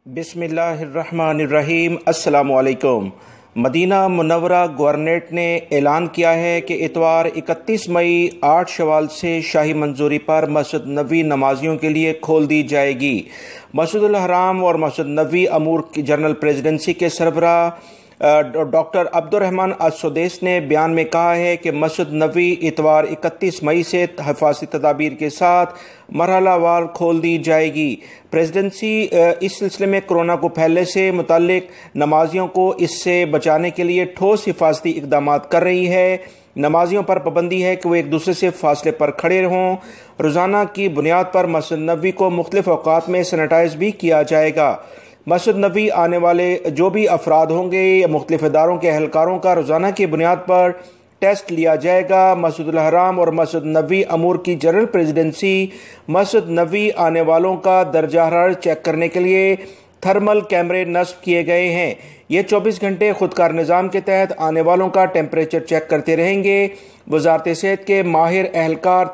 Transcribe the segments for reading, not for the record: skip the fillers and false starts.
بسم اللہ الرحمن الرحیم۔ السلام علیکم۔ مدینہ منورہ گورنریٹ نے اعلان کیا ہے کہ اتوار 31 مئی 8 شوال سے شاہی منظوری پر مسجد نبوی نمازیوں کے لیے کھول دی جائے گی۔ مسجد الحرام اور مسجد نبوی امور کی جنرل پریزیڈنسی کے سربراہ ڈاکٹر عبدالرحمن السدیس نے بیان میں کہا ہے کہ مسجد نبوی اتوار 31 مئی سے حفاظتی تدابیر کے ساتھ مرحلہ وار کھول دی جائے گی۔ پریزیڈنسی اس سلسلے میں کرونا کو پھیلنے سے متعلق نمازیوں کو اس سے بچانے کے لیے ٹھوس حفاظتی اقدامات کر رہی ہے۔ نمازیوں پر پابندی ہے کہ وہ ایک دوسرے سے فاصلے پر کھڑے ہوں۔ روزانہ کی بنیاد پر مسجد نبوی کو مختلف اوقات میں سینیٹائز بھی کیا جائے گا۔ مسجد نبوی آنے والے جو بھی افراد ہوں گے یا مختلف اداروں کے اہلکاروں کا روزانہ کی بنیاد پر ٹیسٹ لیا جائے گا۔ مسجد الحرام اور مسجد نبوی امور کی جنرل پریزیڈنسی مسجد نبوی آنے والوں کا درجہ حرارت چیک کرنے کے لیے تھرمل کیمرے نصب کیے گئے ہیں۔ یہ 24 گھنٹے خودکار نظام کے تحت آنے والوں کا ٹیمپریچر چیک کرتے رہیں گے۔ وزارت صحت کے ماہر اہلکار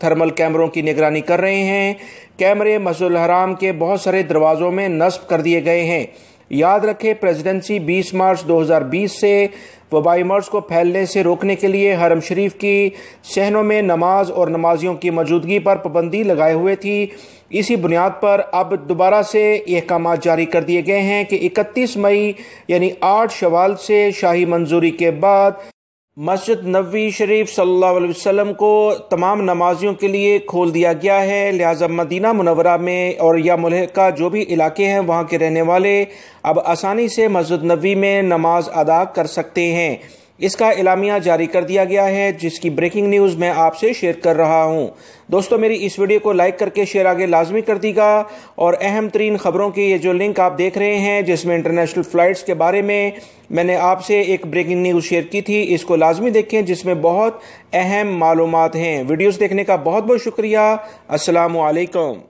تھرمل کیمروں کی نگرانی کر رہے ہیں۔ کیمرے مسجد الحرام کے بہت سارے دروازوں میں نصب کر دیے گئے ہیں۔ یاد رکھیں، پریزیڈنسی 20 مارچ 2020 سے وبائی مرض کو پھیلنے سے روکنے کے لیے حرم شریف کی صحنوں میں نماز اور نمازیوں کی موجودگی پر پابندی لگائے ہوئے تھی۔ اسی بنیاد پر اب دوبارہ سے یہ احکامات جاری کر دیے گئے ہیں کہ 31 مئی یعنی 8 شوال سے شاہی منظوری کے بعد مسجد نبوی شریف صلی اللہ علیہ وسلم کو تمام نمازیوں کے لیے کھول دیا گیا ہے۔ لہٰذا مدینہ منورہ میں اور یا ملک کا جو بھی علاقے ہیں وہاں کے رہنے والے اب آسانی سے مسجد نبوی میں نماز ادا کر سکتے ہیں۔ اس کا اعلامیہ جاری کر دیا گیا ہے، جس کی بریکنگ نیوز میں آپ سے شیئر کر رہا ہوں۔ دوستو، میری اس ویڈیو کو لائک کر کے شیئر آگے لازمی کر دی گا، اور اہم ترین خبروں کی یہ جو لنک آپ دیکھ رہے ہیں جس میں انٹرنیشنل فلائٹس کے بارے میں نے آپ سے ایک بریکنگ نیوز شیئر کی تھی، اس کو لازمی دیکھیں جس میں بہت اہم معلومات ہیں۔ ویڈیوز دیکھنے کا بہت بہت شکریہ۔ السلام علیکم۔